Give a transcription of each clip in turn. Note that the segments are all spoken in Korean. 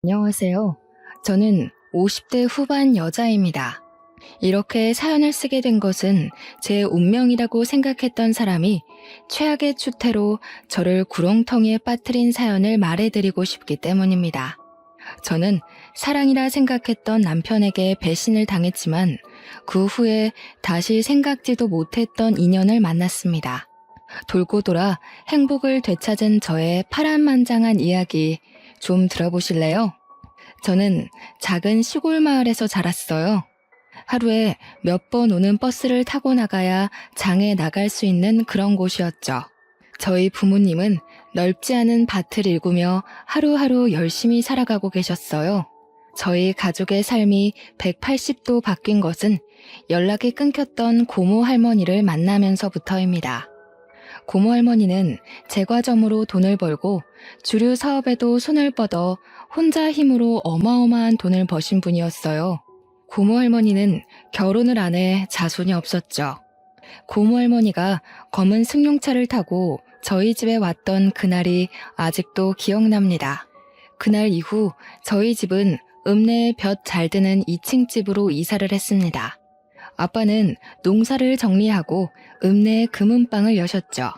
안녕하세요. 저는 50대 후반 여자입니다. 이렇게 사연을 쓰게 된 것은 제 운명이라고 생각했던 사람이 최악의 추태로 저를 구렁텅이에 빠뜨린 사연을 말해드리고 싶기 때문입니다. 저는 사랑이라 생각했던 남편에게 배신을 당했지만 그 후에 다시 생각지도 못했던 인연을 만났습니다. 돌고 돌아 행복을 되찾은 저의 파란만장한 이야기 좀 들어보실래요? 저는 작은 시골 마을에서 자랐어요. 하루에 몇 번 오는 버스를 타고 나가야 장에 나갈 수 있는 그런 곳이었죠. 저희 부모님은 넓지 않은 밭을 일구며 하루하루 열심히 살아가고 계셨어요. 저희 가족의 삶이 180도 바뀐 것은 연락이 끊겼던 고모 할머니를 만나면서부터입니다. 고모 할머니는 제과점으로 돈을 벌고 주류 사업에도 손을 뻗어 혼자 힘으로 어마어마한 돈을 버신 분이었어요. 고모 할머니는 결혼을 안 해 자손이 없었죠. 고모 할머니가 검은 승용차를 타고 저희 집에 왔던 그날이 아직도 기억납니다. 그날 이후 저희 집은 읍내에 볕 잘 드는 2층 집으로 이사를 했습니다. 아빠는 농사를 정리하고 읍내에 금은방을 여셨죠.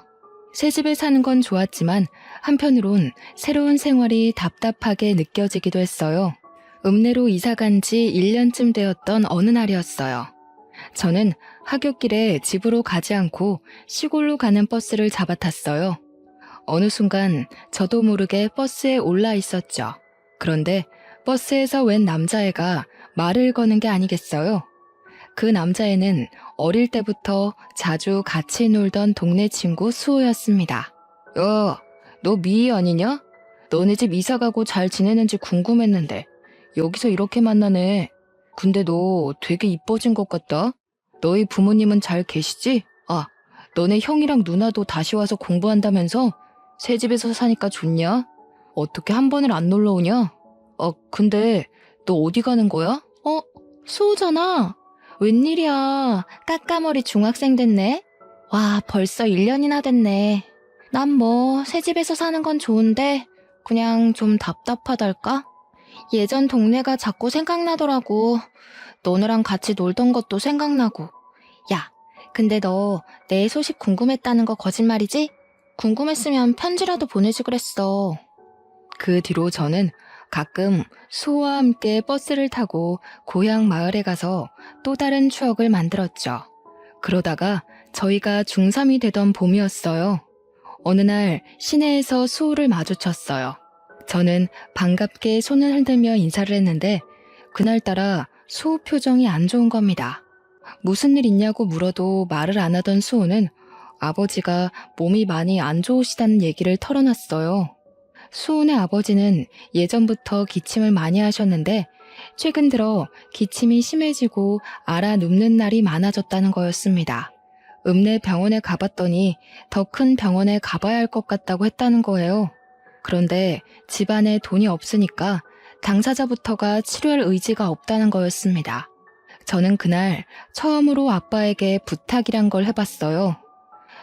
새 집에 사는 건 좋았지만 한편으론 새로운 생활이 답답하게 느껴지기도 했어요. 읍내로 이사 간 지 1년쯤 되었던 어느 날이었어요. 저는 하굣길에 집으로 가지 않고 시골로 가는 버스를 잡아탔어요. 어느 순간 저도 모르게 버스에 올라 있었죠. 그런데 버스에서 웬 남자애가 말을 거는 게 아니겠어요? 그 남자애는 어릴 때부터 자주 같이 놀던 동네 친구 수호였습니다. 야, 너 미희 아니냐? 너네 집 이사 가고 잘 지내는지 궁금했는데 여기서 이렇게 만나네. 근데 너 되게 이뻐진 것 같다. 너희 부모님은 잘 계시지? 아, 너네 형이랑 누나도 다시 와서 공부한다면서? 새 집에서 사니까 좋냐? 어떻게 한 번을 안 놀러 오냐? 근데 너 어디 가는 거야? 수호잖아. 웬일이야. 까까머리 중학생 됐네. 와, 벌써 1년이나 됐네. 난 뭐 새 집에서 사는 건 좋은데 그냥 좀 답답하달까? 예전 동네가 자꾸 생각나더라고. 너네랑 같이 놀던 것도 생각나고. 야, 근데 너 내 소식 궁금했다는 거 거짓말이지? 궁금했으면 편지라도 보내지 그랬어. 그 뒤로 저는 가끔 수호와 함께 버스를 타고 고향 마을에 가서 또 다른 추억을 만들었죠. 그러다가 저희가 중3이 되던 봄이었어요. 어느 날 시내에서 수호를 마주쳤어요. 저는 반갑게 손을 흔들며 인사를 했는데 그날따라 수호 표정이 안 좋은 겁니다. 무슨 일 있냐고 물어도 말을 안 하던 수호는 아버지가 몸이 많이 안 좋으시다는 얘기를 털어놨어요. 수호네 아버지는 예전부터 기침을 많이 하셨는데 최근 들어 기침이 심해지고 앓아 눕는 날이 많아졌다는 거였습니다. 읍내 병원에 가봤더니 더 큰 병원에 가봐야 할 것 같다고 했다는 거예요. 그런데 집안에 돈이 없으니까 당사자부터가 치료할 의지가 없다는 거였습니다. 저는 그날 처음으로 아빠에게 부탁이란 걸 해봤어요.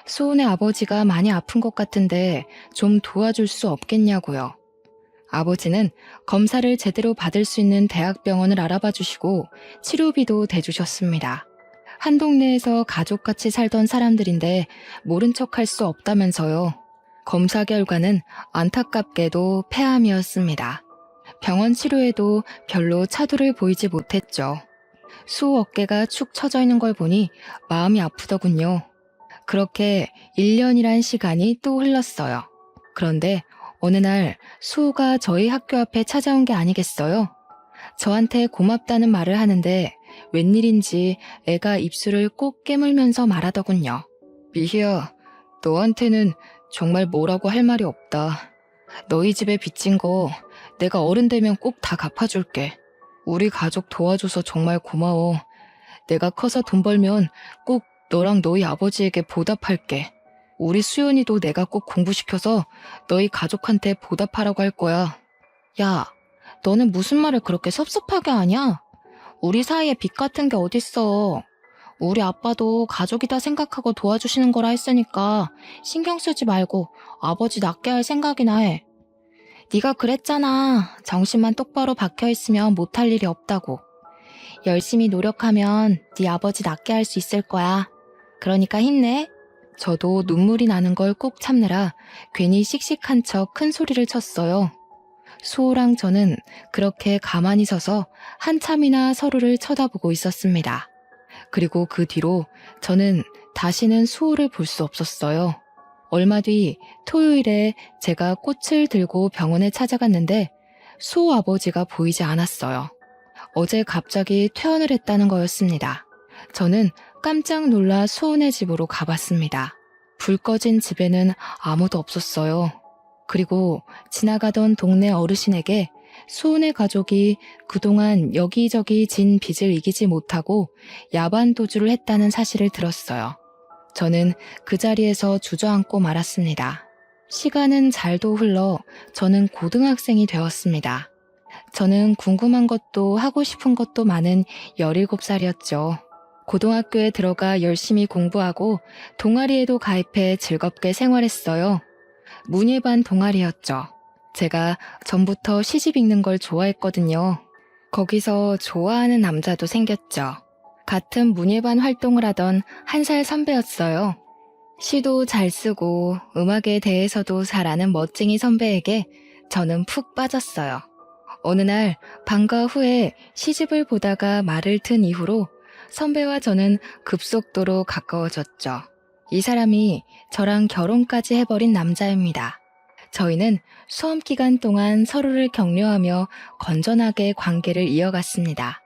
수호네 아버지가 많이 아픈 것 같은데 좀 도와줄 수 없겠냐고요. 아버지는 검사를 제대로 받을 수 있는 대학병원을 알아봐 주시고 치료비도 대주셨습니다. 한 동네에서 가족같이 살던 사람들인데 모른 척할 수 없다면서요. 검사 결과는 안타깝게도 폐암이었습니다. 병원 치료에도 별로 차도를 보이지 못했죠. 수호 어깨가 축 처져 있는 걸 보니 마음이 아프더군요. 그렇게 1년이란 시간이 또 흘렀어요. 그런데 어느 날 수호가 저희 학교 앞에 찾아온 게 아니겠어요? 저한테 고맙다는 말을 하는데 웬일인지 애가 입술을 꼭 깨물면서 말하더군요. 미희야, 너한테는 정말 뭐라고 할 말이 없다. 너희 집에 빚진 거 내가 어른 되면 꼭 다 갚아줄게. 우리 가족 도와줘서 정말 고마워. 내가 커서 돈 벌면 꼭 너랑 너희 아버지에게 보답할게. 우리 수연이도 내가 꼭 공부시켜서 너희 가족한테 보답하라고 할 거야. 야, 너는 무슨 말을 그렇게 섭섭하게 하냐? 우리 사이에 빚 같은 게 어딨어. 우리 아빠도 가족이다 생각하고 도와주시는 거라 했으니까 신경 쓰지 말고 아버지 낫게 할 생각이나 해. 네가 그랬잖아. 정신만 똑바로 박혀있으면 못할 일이 없다고. 열심히 노력하면 네 아버지 낫게 할 수 있을 거야. 그러니까 힘내. 저도 눈물이 나는 걸 꼭 참느라 괜히 씩씩한 척 큰 소리를 쳤어요. 수호랑 저는 그렇게 가만히 서서 한참이나 서로를 쳐다보고 있었습니다. 그리고 그 뒤로 저는 다시는 수호를 볼 수 없었어요. 얼마 뒤 토요일에 제가 꽃을 들고 병원에 찾아갔는데 수호 아버지가 보이지 않았어요. 어제 갑자기 퇴원을 했다는 거였습니다. 저는 깜짝 놀라 수호네 집으로 가봤습니다. 불 꺼진 집에는 아무도 없었어요. 그리고 지나가던 동네 어르신에게 수호네 가족이 그동안 여기저기 진 빚을 이기지 못하고 야반 도주를 했다는 사실을 들었어요. 저는 그 자리에서 주저앉고 말았습니다. 시간은 잘도 흘러 저는 고등학생이 되었습니다. 저는 궁금한 것도 하고 싶은 것도 많은 17살이었죠. 고등학교에 들어가 열심히 공부하고 동아리에도 가입해 즐겁게 생활했어요. 문예반 동아리였죠. 제가 전부터 시집 읽는 걸 좋아했거든요. 거기서 좋아하는 남자도 생겼죠. 같은 문예반 활동을 하던 1살 선배였어요. 시도 잘 쓰고 음악에 대해서도 잘 아는 멋쟁이 선배에게 저는 푹 빠졌어요. 어느 날 방과 후에 시집을 보다가 말을 튼 이후로 선배와 저는 급속도로 가까워졌죠. 이 사람이 저랑 결혼까지 해버린 남자입니다. 저희는 수험 기간 동안 서로를 격려하며 건전하게 관계를 이어갔습니다.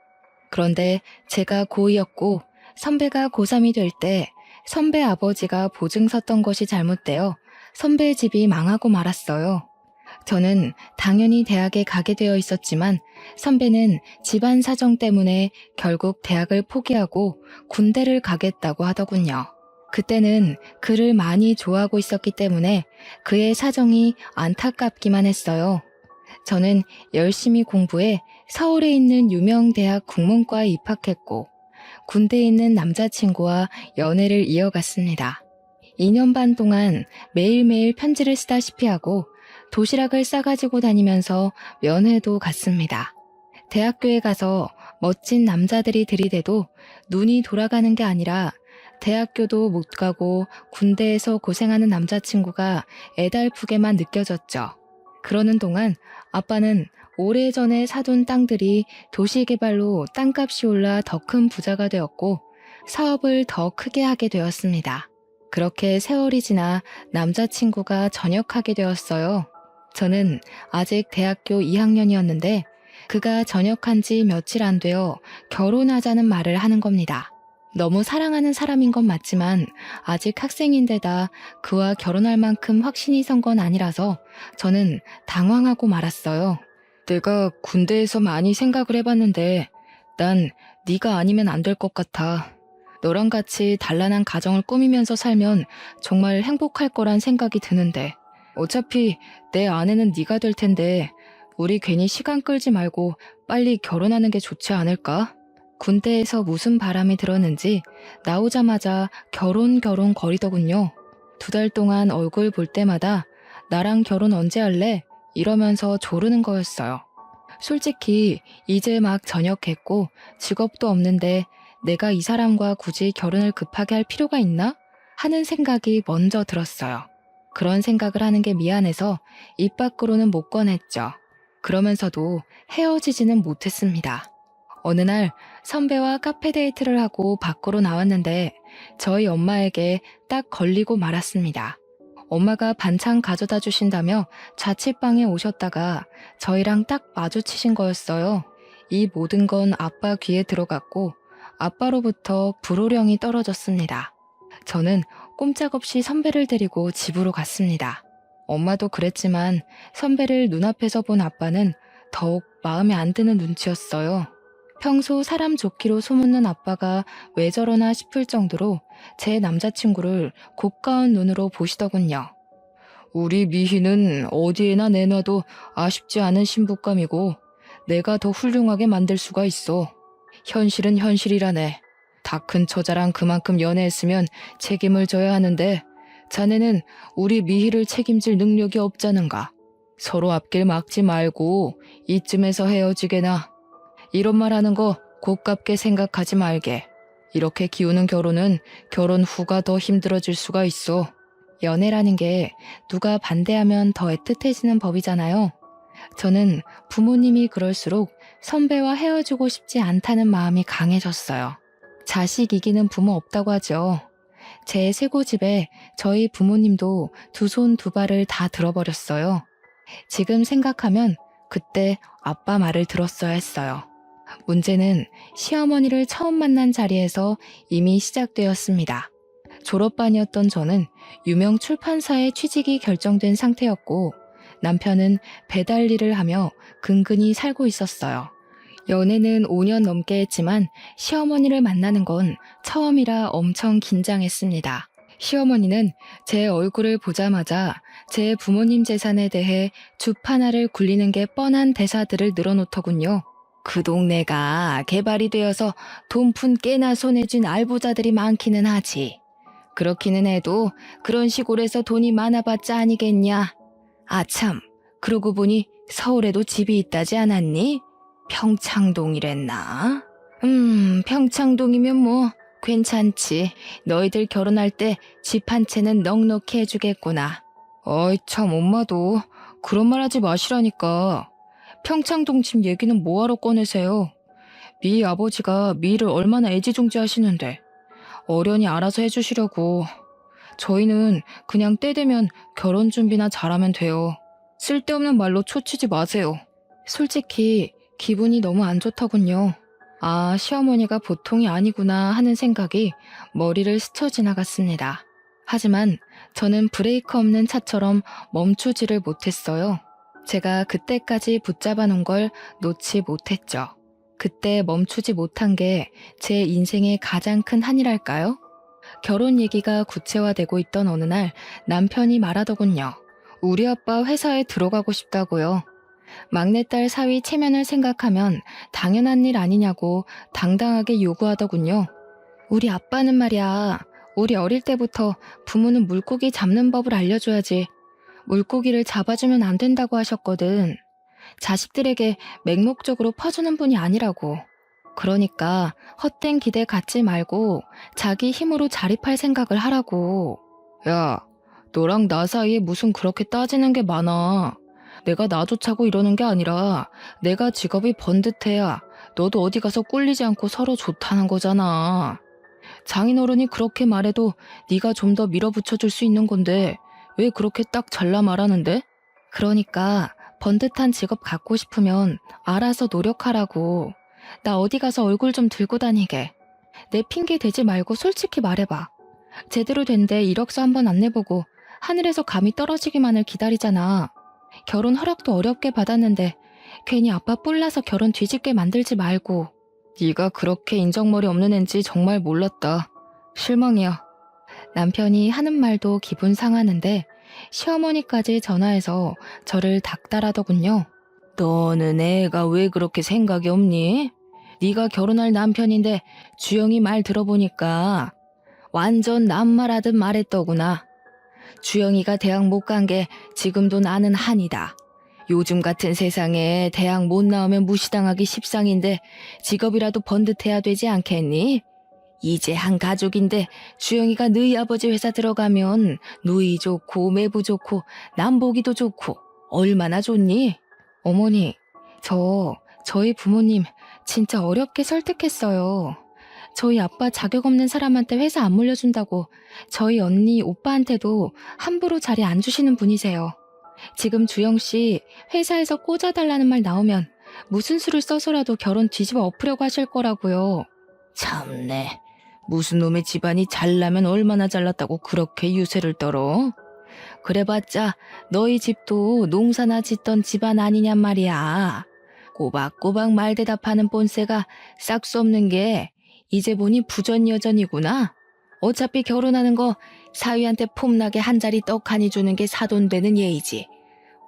그런데 제가 고2였고 선배가 고3이 될 때 선배 아버지가 보증 섰던 것이 잘못되어 선배의 집이 망하고 말았어요. 저는 당연히 대학에 가게 되어 있었지만 선배는 집안 사정 때문에 결국 대학을 포기하고 군대를 가겠다고 하더군요. 그때는 그를 많이 좋아하고 있었기 때문에 그의 사정이 안타깝기만 했어요. 저는 열심히 공부해 서울에 있는 유명 대학 국문과에 입학했고 군대에 있는 남자친구와 연애를 이어갔습니다. 2년 반 동안 매일매일 편지를 쓰다시피 하고 도시락을 싸가지고 다니면서 면회도 갔습니다. 대학교에 가서 멋진 남자들이 들이대도 눈이 돌아가는 게 아니라 대학교도 못 가고 군대에서 고생하는 남자친구가 애달프게만 느껴졌죠. 그러는 동안 아빠는 오래전에 사둔 땅들이 도시개발로 땅값이 올라 더 큰 부자가 되었고 사업을 더 크게 하게 되었습니다. 그렇게 세월이 지나 남자친구가 전역하게 되었어요. 저는 아직 대학교 2학년이었는데 그가 전역한 지 며칠 안 되어 결혼하자는 말을 하는 겁니다. 너무 사랑하는 사람인 건 맞지만 아직 학생인데다 그와 결혼할 만큼 확신이 선 건 아니라서 저는 당황하고 말았어요. 내가 군대에서 많이 생각을 해봤는데 난 네가 아니면 안 될 것 같아. 너랑 같이 단란한 가정을 꾸미면서 살면 정말 행복할 거란 생각이 드는데 어차피 내 아내는 네가 될 텐데 우리 괜히 시간 끌지 말고 빨리 결혼하는 게 좋지 않을까? 군대에서 무슨 바람이 들었는지 나오자마자 결혼 거리더군요. 2달 동안 얼굴 볼 때마다 나랑 결혼 언제 할래? 이러면서 조르는 거였어요. 솔직히 이제 막 전역했고 직업도 없는데 내가 이 사람과 굳이 결혼을 급하게 할 필요가 있나? 하는 생각이 먼저 들었어요. 그런 생각을 하는 게 미안해서 입 밖으로는 못 꺼냈죠. 그러면서도 헤어지지는 못했습니다. 어느 날 선배와 카페 데이트를 하고 밖으로 나왔는데 저희 엄마에게 딱 걸리고 말았습니다. 엄마가 반찬 가져다 주신다며 자취방에 오셨다가 저희랑 딱 마주치신 거였어요. 이 모든 건 아빠 귀에 들어갔고 아빠로부터 불호령이 떨어졌습니다. 저는 꼼짝없이 선배를 데리고 집으로 갔습니다. 엄마도 그랬지만 선배를 눈앞에서 본 아빠는 더욱 마음에 안 드는 눈치였어요. 평소 사람 좋기로 소문난 아빠가 왜 저러나 싶을 정도로 제 남자친구를 고가운 눈으로 보시더군요. 우리 미희는 어디에나 내놔도 아쉽지 않은 신부감이고 내가 더 훌륭하게 만들 수가 있어. 현실은 현실이라네. 다 큰 처자랑 그만큼 연애했으면 책임을 져야 하는데 자네는 우리 미희를 책임질 능력이 없자는가. 서로 앞길 막지 말고 이쯤에서 헤어지게나. 이런 말 하는 거 고깝게 생각하지 말게. 이렇게 기우는 결혼은 결혼 후가 더 힘들어질 수가 있어. 연애라는 게 누가 반대하면 더 애틋해지는 법이잖아요. 저는 부모님이 그럴수록 선배와 헤어지고 싶지 않다는 마음이 강해졌어요. 자식 이기는 부모 없다고 하죠. 제 쇄고집에 저희 부모님도 두 손 두 발을 다 들어버렸어요. 지금 생각하면 그때 아빠 말을 들었어야 했어요. 문제는 시어머니를 처음 만난 자리에서 이미 시작되었습니다. 졸업반이었던 저는 유명 출판사에 취직이 결정된 상태였고 남편은 배달 일을 하며 근근히 살고 있었어요. 연애는 5년 넘게 했지만 시어머니를 만나는 건 처음이라 엄청 긴장했습니다. 시어머니는 제 얼굴을 보자마자 제 부모님 재산에 대해 주파나를 굴리는 게 뻔한 대사들을 늘어놓더군요. 그 동네가 개발이 되어서 돈푼 꽤나 손에 쥔 알부자들이 많기는 하지. 그렇기는 해도 그런 시골에서 돈이 많아봤자 아니겠냐. 아참, 그러고 보니 서울에도 집이 있다지 않았니? 평창동이랬나? 평창동이면 뭐 괜찮지. 너희들 결혼할 때 집 한 채는 넉넉히 해주겠구나. 어이 참 엄마도 그런 말 하지 마시라니까. 평창동 집 얘기는 뭐하러 꺼내세요? 미 아버지가 미를 얼마나 애지중지하시는데 어련히 알아서 해주시려고. 저희는 그냥 때 되면 결혼 준비나 잘하면 돼요. 쓸데없는 말로 초치지 마세요. 솔직히 기분이 너무 안 좋더군요. 아, 시어머니가 보통이 아니구나 하는 생각이 머리를 스쳐 지나갔습니다. 하지만 저는 브레이크 없는 차처럼 멈추지를 못했어요. 제가 그때까지 붙잡아 놓은 걸 놓지 못했죠. 그때 멈추지 못한 게 제 인생의 가장 큰 한이랄까요? 결혼 얘기가 구체화되고 있던 어느 날 남편이 말하더군요. 우리 아빠 회사에 들어가고 싶다고요. 막내딸 사위 체면을 생각하면 당연한 일 아니냐고 당당하게 요구하더군요. 우리 아빠는 말이야. 우리 어릴 때부터 부모는 물고기 잡는 법을 알려줘야지. 물고기를 잡아주면 안 된다고 하셨거든. 자식들에게 맹목적으로 퍼주는 분이 아니라고. 그러니까 헛된 기대 갖지 말고 자기 힘으로 자립할 생각을 하라고. 야, 너랑 나 사이에 무슨 그렇게 따지는 게 많아. 내가 나 좋자고 이러는 게 아니라 내가 직업이 번듯해야 너도 어디 가서 꿀리지 않고 서로 좋다는 거잖아. 장인어른이 그렇게 말해도 네가 좀 더 밀어붙여줄 수 있는 건데 왜 그렇게 딱 잘라 말하는데? 그러니까 번듯한 직업 갖고 싶으면 알아서 노력하라고. 나 어디 가서 얼굴 좀 들고 다니게. 내 핑계 대지 말고 솔직히 말해봐. 제대로 된 데 이력서 한번 안 내보고 하늘에서 감이 떨어지기만을 기다리잖아. 결혼 허락도 어렵게 받았는데 괜히 아빠 뿔나서 결혼 뒤집게 만들지 말고. 네가 그렇게 인정머리 없는 앤지 정말 몰랐다. 실망이야. 남편이 하는 말도 기분 상하는데 시어머니까지 전화해서 저를 닥달하더군요. 너는 애가 왜 그렇게 생각이 없니? 네가 결혼할 남편인데 주영이 말 들어보니까 완전 남말하듯 말했더구나. 주영이가 대학 못 간 게 지금도 나는 한이다. 요즘 같은 세상에 대학 못 나오면 무시당하기 십상인데 직업이라도 번듯해야 되지 않겠니? 이제 한 가족인데 주영이가 너희 아버지 회사 들어가면 누이 좋고 매부 좋고 남보기도 좋고 얼마나 좋니? 어머니, 저희 부모님 진짜 어렵게 설득했어요. 저희 아빠 자격 없는 사람한테 회사 안 물려준다고 저희 언니, 오빠한테도 함부로 자리 안 주시는 분이세요. 지금 주영씨 회사에서 꽂아달라는 말 나오면 무슨 수를 써서라도 결혼 뒤집어 엎으려고 하실 거라고요. 참네. 무슨 놈의 집안이 잘나면 얼마나 잘났다고 그렇게 유세를 떨어? 그래봤자 너희 집도 농사나 짓던 집안 아니냔 말이야. 꼬박꼬박 말대답하는 본세가 싹 수 없는 게 이제 보니 부전여전이구나. 어차피 결혼하는 거 사위한테 폼나게 한 자리 떡 하니 주는 게 사돈되는 예의지.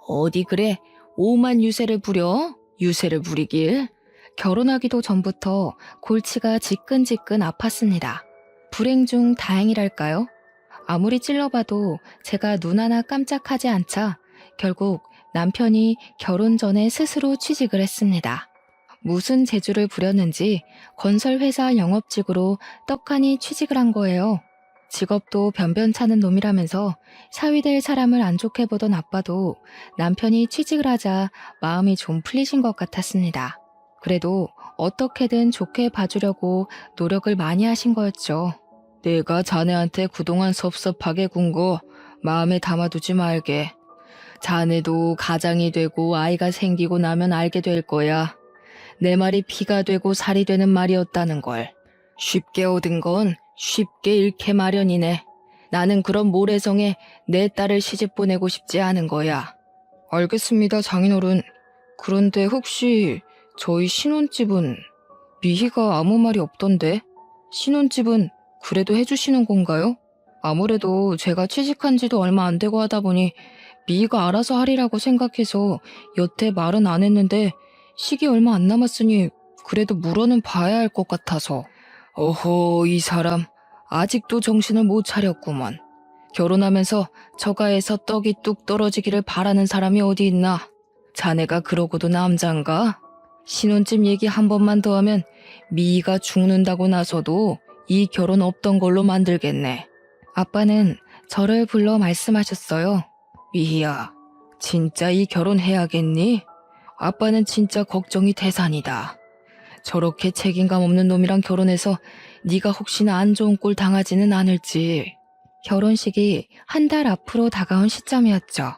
어디 그래 오만 유세를 부려? 유세를 부리길. 결혼하기도 전부터 골치가 지끈지끈 아팠습니다. 불행 중 다행이랄까요? 아무리 찔러봐도 제가 눈 하나 깜짝하지 않자 결국 남편이 결혼 전에 스스로 취직을 했습니다. 무슨 재주를 부렸는지 건설회사 영업직으로 떡하니 취직을 한 거예요. 직업도 변변찮은 놈이라면서 사위될 사람을 안 좋게 보던 아빠도 남편이 취직을 하자 마음이 좀 풀리신 것 같았습니다. 그래도 어떻게든 좋게 봐주려고 노력을 많이 하신 거였죠. 내가 자네한테 그동안 섭섭하게 군 거 마음에 담아두지 말게. 자네도 가장이 되고 아이가 생기고 나면 알게 될 거야. 내 말이 피가 되고 살이 되는 말이었다는 걸. 쉽게 얻은 건 쉽게 잃게 마련이네. 나는 그런 모래성에 내 딸을 시집 보내고 싶지 않은 거야. 알겠습니다, 장인어른. 그런데 혹시 저희 신혼집은 미희가 아무 말이 없던데? 신혼집은 그래도 해주시는 건가요? 아무래도 제가 취직한 지도 얼마 안 되고 하다 보니 미희가 알아서 하리라고 생각해서 여태 말은 안 했는데 시기 얼마 안 남았으니 그래도 물어는 봐야 할 것 같아서. 어허, 이 사람 아직도 정신을 못 차렸구먼. 결혼하면서 처가에서 떡이 뚝 떨어지기를 바라는 사람이 어디 있나? 자네가 그러고도 남잔가? 신혼집 얘기 한 번만 더 하면 미희가 죽는다고 나서도 이 결혼 없던 걸로 만들겠네. 아빠는 저를 불러 말씀하셨어요. 미희야, 진짜 이 결혼 해야겠니? 아빠는 진짜 걱정이 태산이다. 저렇게 책임감 없는 놈이랑 결혼해서 네가 혹시나 안 좋은 꼴 당하지는 않을지. 결혼식이 한 달 앞으로 다가온 시점이었죠.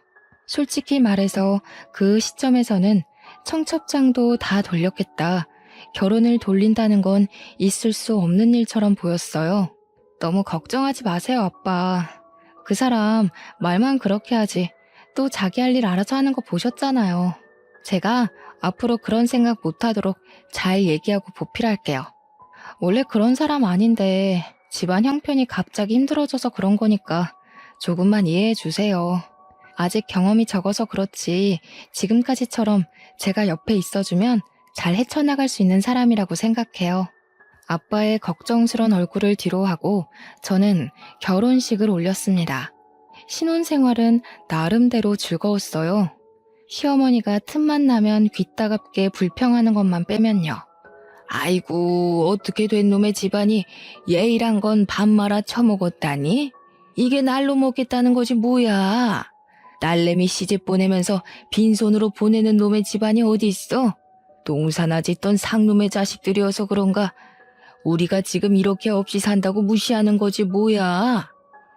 솔직히 말해서 그 시점에서는 청첩장도 다 돌렸겠다. 결혼을 돌린다는 건 있을 수 없는 일처럼 보였어요. 너무 걱정하지 마세요, 아빠. 그 사람 말만 그렇게 하지. 또 자기 할 일 알아서 하는 거 보셨잖아요. 제가 앞으로 그런 생각 못하도록 잘 얘기하고 보필할게요. 원래 그런 사람 아닌데 집안 형편이 갑자기 힘들어져서 그런 거니까 조금만 이해해 주세요. 아직 경험이 적어서 그렇지 지금까지처럼 제가 옆에 있어주면 잘 헤쳐나갈 수 있는 사람이라고 생각해요. 아빠의 걱정스런 얼굴을 뒤로하고 저는 결혼식을 올렸습니다. 신혼생활은 나름대로 즐거웠어요. 시어머니가 틈만 나면 귀따갑게 불평하는 것만 빼면요. 아이고, 어떻게 된 놈의 집안이 예의란 건 밥 말아 처먹었다니? 이게 날로 먹겠다는 거지 뭐야. 딸내미 시집 보내면서 빈손으로 보내는 놈의 집안이 어디 있어? 농사나 짓던 상놈의 자식들이어서 그런가 우리가 지금 이렇게 없이 산다고 무시하는 거지 뭐야.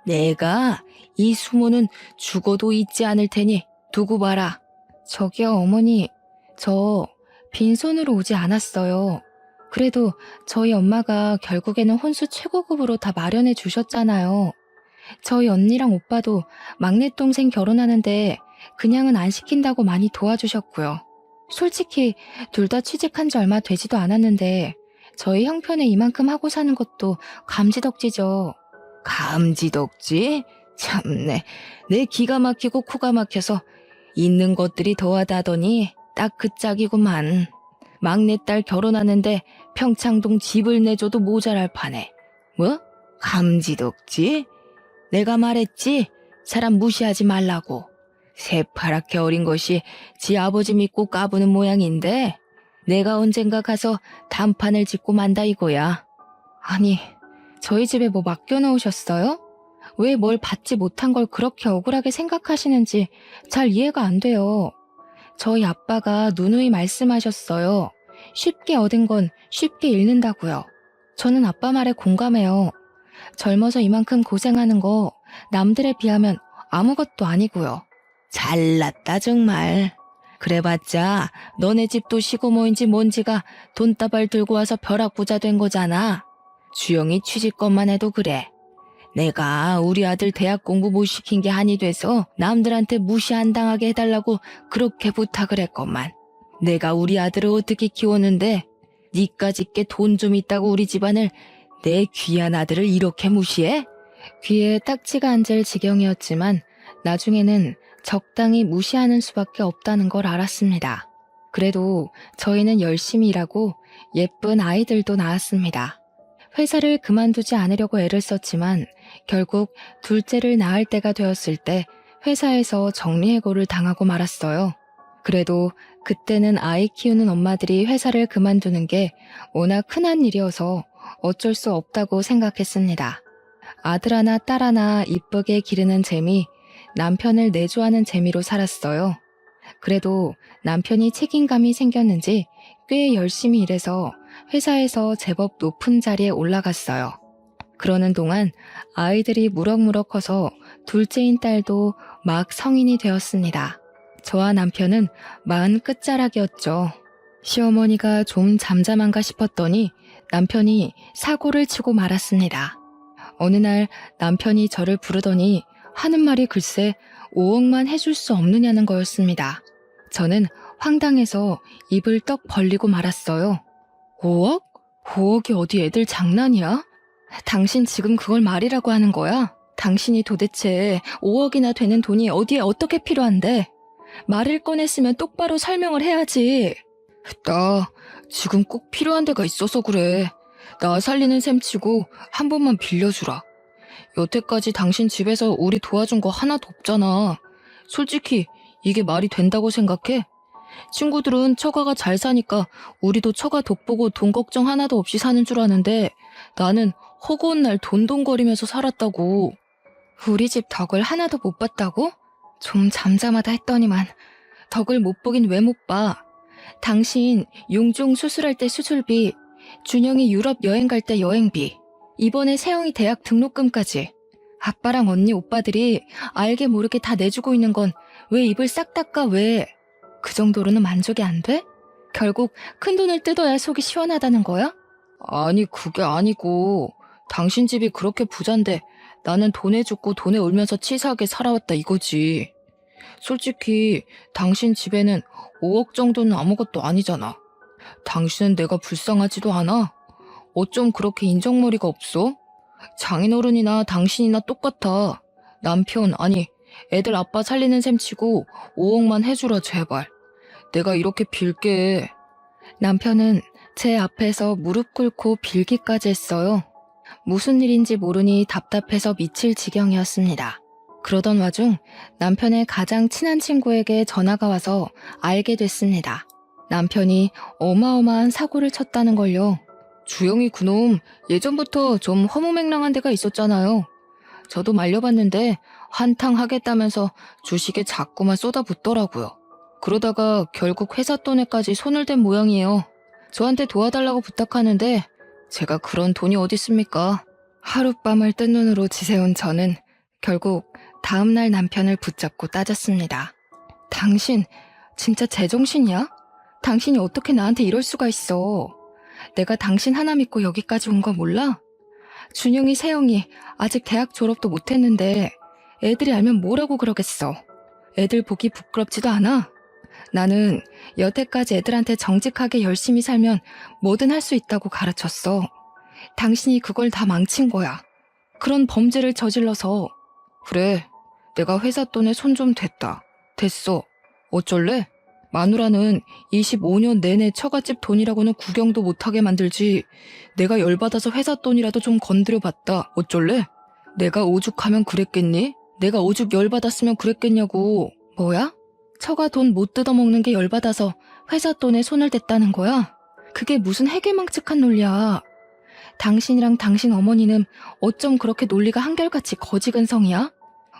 내가 이 수모는 죽어도 잊지 않을 테니 두고 봐라. 저기요, 어머니. 저 빈손으로 오지 않았어요. 그래도 저희 엄마가 결국에는 혼수 최고급으로 다 마련해 주셨잖아요. 저희 언니랑 오빠도 막내 동생 결혼하는데 그냥은 안 시킨다고 많이 도와주셨고요. 솔직히 둘 다 취직한 지 얼마 되지도 않았는데 저희 형편에 이만큼 하고 사는 것도 감지덕지죠. 감지덕지? 참네. 내 기가 막히고 코가 막혀서 있는 것들이 더하다더니 딱 그 짝이구만. 막내딸 결혼하는데 평창동 집을 내줘도 모자랄 판에. 뭐? 감지덕지? 내가 말했지? 사람 무시하지 말라고. 새파랗게 어린 것이 지 아버지 믿고 까부는 모양인데 내가 언젠가 가서 단판을 짓고 만다 이거야. 아니, 저희 집에 뭐 맡겨놓으셨어요? 왜 뭘 받지 못한 걸 그렇게 억울하게 생각하시는지 잘 이해가 안 돼요. 저희 아빠가 누누이 말씀하셨어요. 쉽게 얻은 건 쉽게 잃는다고요. 저는 아빠 말에 공감해요. 젊어서 이만큼 고생하는 거 남들에 비하면 아무것도 아니고요. 잘났다 정말. 그래봤자 너네 집도 시고모인지 뭔지가 돈다발 들고 와서 벼락부자 된 거잖아. 주영이 취직것만 해도 그래. 내가 우리 아들 대학 공부 못 시킨 게 한이 돼서 남들한테 무시 안 당하게 해달라고 그렇게 부탁을 했건만. 내가 우리 아들을 어떻게 키웠는데 니까짓게 돈 좀 있다고 우리 집안을 내 귀한 아들을 이렇게 무시해? 귀에 딱지가 앉을 지경이었지만 나중에는 적당히 무시하는 수밖에 없다는 걸 알았습니다. 그래도 저희는 열심히 일하고 예쁜 아이들도 낳았습니다. 회사를 그만두지 않으려고 애를 썼지만 결국 둘째를 낳을 때가 되었을 때 회사에서 정리해고를 당하고 말았어요. 그래도 그때는 아이 키우는 엄마들이 회사를 그만두는 게 워낙 흔한 일이어서 어쩔 수 없다고 생각했습니다. 아들 하나 딸 하나 이쁘게 기르는 재미, 남편을 내조하는 재미로 살았어요. 그래도 남편이 책임감이 생겼는지 꽤 열심히 일해서 회사에서 제법 높은 자리에 올라갔어요. 그러는 동안 아이들이 무럭무럭 커서 둘째인 딸도 막 성인이 되었습니다. 저와 남편은 40 끝자락이었죠. 시어머니가 좀 잠잠한가 싶었더니 남편이 사고를 치고 말았습니다. 어느 날 남편이 저를 부르더니 하는 말이 글쎄 5억만 해줄 수 없느냐는 거였습니다. 저는 황당해서 입을 떡 벌리고 말았어요. 5억? 5억이 어디 애들 장난이야? 당신 지금 그걸 말이라고 하는 거야? 당신이 도대체 5억이나 되는 돈이 어디에 어떻게 필요한데? 말을 꺼냈으면 똑바로 설명을 해야지. 나 지금 꼭 필요한 데가 있어서 그래. 나 살리는 셈 치고 한 번만 빌려주라. 여태까지 당신 집에서 우리 도와준 거 하나도 없잖아. 솔직히 이게 말이 된다고 생각해? 친구들은 처가가 잘 사니까 우리도 처가 돋보고 돈 걱정 하나도 없이 사는 줄 아는데 나는 허구한 날 돈돈거리면서 살았다고. 우리 집 덕을 하나도 못 봤다고? 좀 잠잠하다 했더니만 덕을 못 보긴 왜 못 봐. 당신 용종 수술할 때 수술비, 준영이 유럽 여행 갈 때 여행비, 이번에 세영이 대학 등록금까지 아빠랑 언니 오빠들이 알게 모르게 다 내주고 있는 건 왜 입을 싹 닦아 왜? 그 정도로는 만족이 안 돼? 결국 큰돈을 뜯어야 속이 시원하다는 거야? 아니 그게 아니고 당신 집이 그렇게 부잔데 나는 돈에 죽고 돈에 울면서 치사하게 살아왔다 이거지. 솔직히 당신 집에는 5억 정도는 아무것도 아니잖아. 당신은 내가 불쌍하지도 않아? 어쩜 그렇게 인정머리가 없어? 장인어른이나 당신이나 똑같아. 남편 아니 애들 아빠 살리는 셈 치고 5억만 해주라 제발. 내가 이렇게 빌게. 남편은 제 앞에서 무릎 꿇고 빌기까지 했어요. 무슨 일인지 모르니 답답해서 미칠 지경이었습니다. 그러던 와중 남편의 가장 친한 친구에게 전화가 와서 알게 됐습니다. 남편이 어마어마한 사고를 쳤다는 걸요. 주영이 그놈 예전부터 좀 허무맹랑한 데가 있었잖아요. 저도 말려봤는데 한탕 하겠다면서 주식에 자꾸만 쏟아붓더라고요. 그러다가 결국 회사 돈에까지 손을 댄 모양이에요. 저한테 도와달라고 부탁하는데 제가 그런 돈이 어디 있습니까? 하룻밤을 뜬 눈으로 지새운 저는 결국 다음날 남편을 붙잡고 따졌습니다. 당신 진짜 제정신이야? 당신이 어떻게 나한테 이럴 수가 있어? 내가 당신 하나 믿고 여기까지 온 거 몰라? 준영이, 세영이 아직 대학 졸업도 못했는데 애들이 알면 뭐라고 그러겠어. 애들 보기 부끄럽지도 않아? 나는 여태까지 애들한테 정직하게 열심히 살면 뭐든 할 수 있다고 가르쳤어. 당신이 그걸 다 망친 거야. 그런 범죄를 저질러서. 그래, 내가 회사 돈에 손 좀 댔다. 됐어. 어쩔래? 마누라는 25년 내내 처갓집 돈이라고는 구경도 못하게 만들지. 내가 열받아서 회사 돈이라도 좀 건드려봤다. 어쩔래? 내가 오죽하면 그랬겠니? 내가 오죽 열받았으면 그랬겠냐고. 뭐야? 처가 돈 못 뜯어먹는 게 열받아서 회사 돈에 손을 댔다는 거야? 그게 무슨 해괴망측한 논리야. 당신이랑 당신 어머니는 어쩜 그렇게 논리가 한결같이 거지근성이야?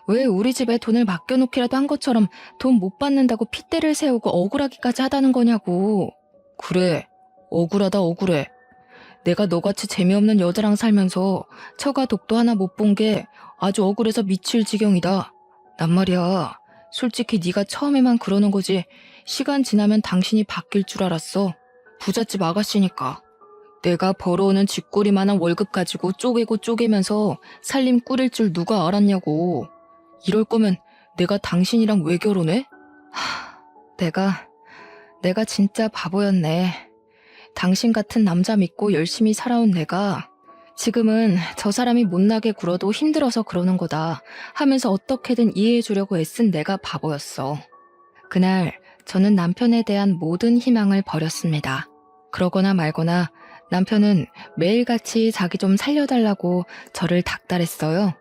왜 우리 집에 돈을 맡겨놓기라도 한 것처럼 돈 못 받는다고 핏대를 세우고 억울하기까지 하다는 거냐고. 그래, 억울하다 억울해. 내가 너같이 재미없는 여자랑 살면서 처가 독도 하나 못 본 게 아주 억울해서 미칠 지경이다. 난 말이야, 솔직히 네가 처음에만 그러는 거지 시간 지나면 당신이 바뀔 줄 알았어. 부잣집 아가씨니까. 내가 벌어오는 쥐꼬리만한 월급 가지고 쪼개고 쪼개면서 살림 꾸릴 줄 누가 알았냐고. 이럴 거면 내가 당신이랑 왜 결혼해? 내가 진짜 바보였네. 당신 같은 남자 믿고 열심히 살아온 내가 지금은 저 사람이 못나게 굴어도 힘들어서 그러는 거다 하면서 어떻게든 이해해 주려고 애쓴 내가 바보였어. 그날 저는 남편에 대한 모든 희망을 버렸습니다. 그러거나 말거나 남편은 매일같이 자기 좀 살려달라고 저를 닥달했어요.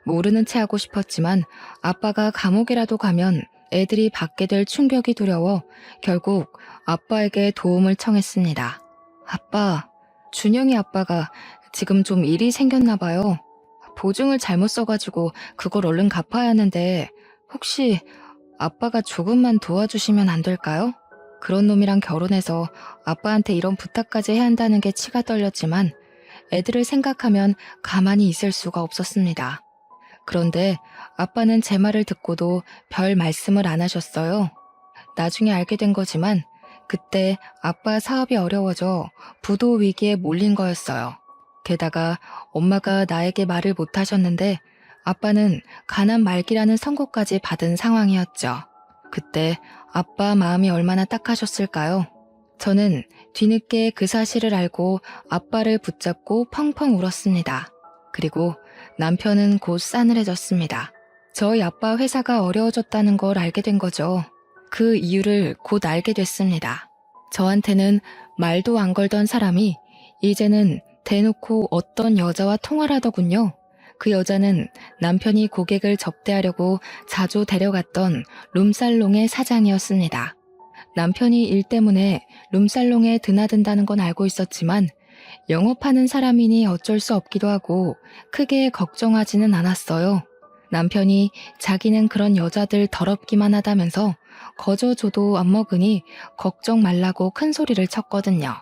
모르는 체 하고 싶었지만 아빠가 감옥이라도 가면 애들이 받게 될 충격이 두려워 결국 아빠에게 도움을 청했습니다. 아빠, 준영이 아빠가 지금 좀 일이 생겼나 봐요. 보증을 잘못 써가지고 그걸 얼른 갚아야 하는데 혹시 아빠가 조금만 도와주시면 안 될까요? 그런 놈이랑 결혼해서 아빠한테 이런 부탁까지 해야 한다는 게 치가 떨렸지만 애들을 생각하면 가만히 있을 수가 없었습니다. 그런데 아빠는 제 말을 듣고도 별 말씀을 안 하셨어요. 나중에 알게 된 거지만 그때 아빠 사업이 어려워져 부도 위기에 몰린 거였어요. 게다가 엄마가 나에게 말을 못 하셨는데 아빠는 가난 말기라는 선고까지 받은 상황이었죠. 그때 아빠 마음이 얼마나 딱하셨을까요? 저는 뒤늦게 그 사실을 알고 아빠를 붙잡고 펑펑 울었습니다. 그리고 남편은 곧 싸늘해졌습니다. 저희 아빠 회사가 어려워졌다는 걸 알게 된 거죠. 그 이유를 곧 알게 됐습니다. 저한테는 말도 안 걸던 사람이 이제는 대놓고 어떤 여자와 통화를 하더군요. 그 여자는 남편이 고객을 접대하려고 자주 데려갔던 룸살롱의 사장이었습니다. 남편이 일 때문에 룸살롱에 드나든다는 건 알고 있었지만 영업하는 사람이니 어쩔 수 없기도 하고 크게 걱정하지는 않았어요. 남편이 자기는 그런 여자들 더럽기만 하다면서 거저 줘도 안 먹으니 걱정 말라고 큰 소리를 쳤거든요.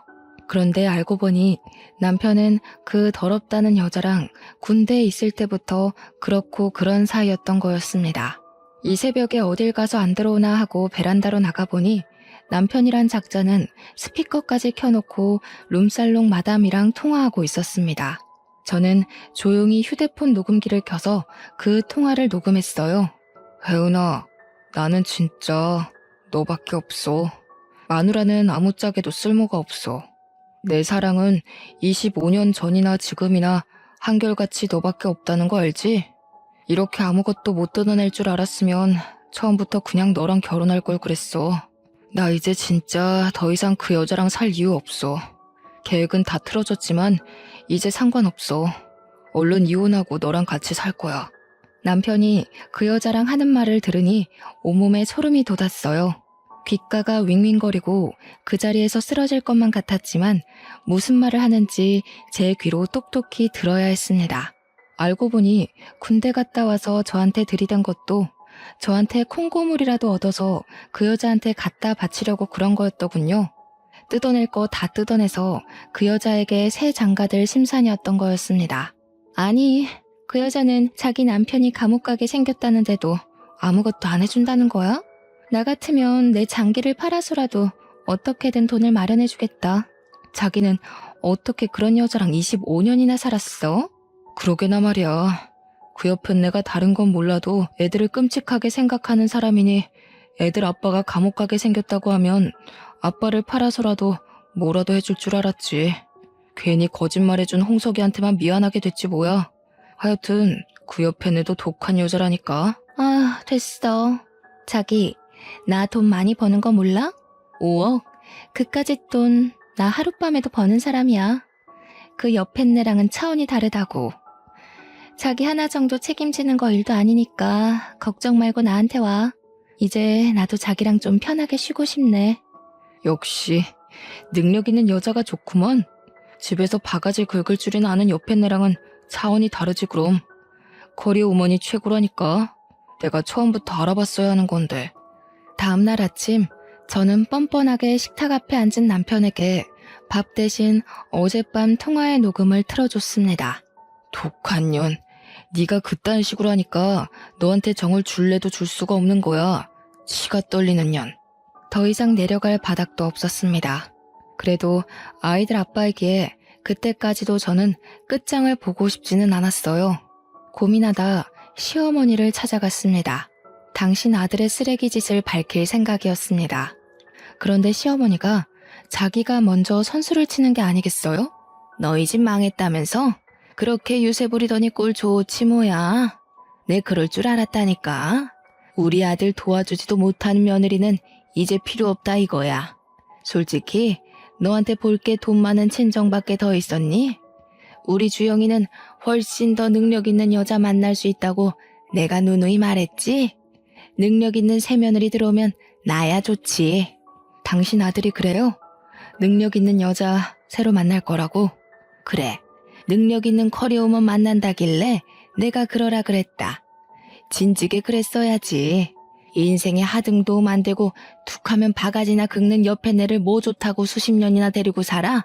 그런데 알고 보니 남편은 그 더럽다는 여자랑 군대에 있을 때부터 그렇고 그런 사이였던 거였습니다. 이 새벽에 어딜 가서 안 들어오나 하고 베란다로 나가보니 남편이란 작자는 스피커까지 켜놓고 룸살롱 마담이랑 통화하고 있었습니다. 저는 조용히 휴대폰 녹음기를 켜서 그 통화를 녹음했어요. 혜은아, 나는 진짜 너밖에 없어. 마누라는 아무짝에도 쓸모가 없어. 내 사랑은 25년 전이나 지금이나 한결같이 너밖에 없다는 거 알지? 이렇게 아무것도 못 뜯어낼 줄 알았으면 처음부터 그냥 너랑 결혼할 걸 그랬어. 나 이제 진짜 더 이상 그 여자랑 살 이유 없어. 계획은 다 틀어졌지만 이제 상관없어. 얼른 이혼하고 너랑 같이 살 거야. 남편이 그 여자랑 하는 말을 들으니 온몸에 소름이 돋았어요. 귓가가 윙윙거리고 그 자리에서 쓰러질 것만 같았지만 무슨 말을 하는지 제 귀로 똑똑히 들어야 했습니다. 알고 보니 군대 갔다 와서 저한테 들이댄 것도 저한테 콩고물이라도 얻어서 그 여자한테 갖다 바치려고 그런 거였더군요. 뜯어낼 거 다 뜯어내서 그 여자에게 새 장가들 심산이었던 거였습니다. 아니, 그 여자는 자기 남편이 감옥 가게 생겼다는데도 아무것도 안 해준다는 거야? 나 같으면 내 장기를 팔아서라도 어떻게든 돈을 마련해주겠다. 자기는 어떻게 그런 여자랑 25년이나 살았어? 그러게나 말이야. 그 옆엔 내가 다른 건 몰라도 애들을 끔찍하게 생각하는 사람이니 애들 아빠가 감옥 가게 생겼다고 하면 아빠를 팔아서라도 뭐라도 해줄 줄 알았지. 괜히 거짓말해준 홍석이한테만 미안하게 됐지 뭐야. 하여튼 그 옆엔 애도 독한 여자라니까. 아, 됐어. 자기, 나 돈 많이 버는 거 몰라? 5억? 그까짓 돈 나 하룻밤에도 버는 사람이야. 그 옆엔 애랑은 차원이 다르다고. 자기 하나 정도 책임지는 거 일도 아니니까 걱정 말고 나한테 와. 이제 나도 자기랑 좀 편하게 쉬고 싶네. 역시 능력 있는 여자가 좋구먼. 집에서 바가지 긁을 줄이는 아는 옆엔 애랑은 차원이 다르지 그럼. 커리 우먼이 최고라니까. 내가 처음부터 알아봤어야 하는 건데. 다음날 아침 저는 뻔뻔하게 식탁 앞에 앉은 남편에게 밥 대신 어젯밤 통화의 녹음을 틀어줬습니다. 독한 년, 네가 그딴 식으로 하니까 너한테 정을 줄래도 줄 수가 없는 거야. 치가 떨리는 년. 더 이상 내려갈 바닥도 없었습니다. 그래도 아이들 아빠이기에 그때까지도 저는 끝장을 보고 싶지는 않았어요. 고민하다 시어머니를 찾아갔습니다. 당신 아들의 쓰레기 짓을 밝힐 생각이었습니다. 그런데 시어머니가 자기가 먼저 선수를 치는 게 아니겠어요? 너희 집 망했다면서? 그렇게 유세 부리더니 꼴 좋지 뭐야. 내 그럴 줄 알았다니까. 우리 아들 도와주지도 못하는 며느리는 이제 필요 없다 이거야. 솔직히 너한테 볼 게 돈 많은 친정밖에 더 있었니? 우리 주영이는 훨씬 더 능력 있는 여자 만날 수 있다고 내가 누누이 말했지? 능력 있는 새며느리 들어오면 나야 좋지. 당신 아들이 그래요? 능력 있는 여자 새로 만날 거라고? 그래. 능력 있는 커리어우먼 만난다길래 내가 그러라 그랬다. 진즉에 그랬어야지. 인생에 하등도 만들고 툭하면 바가지나 긁는 옆에 내를 뭐 좋다고 수십 년이나 데리고 살아?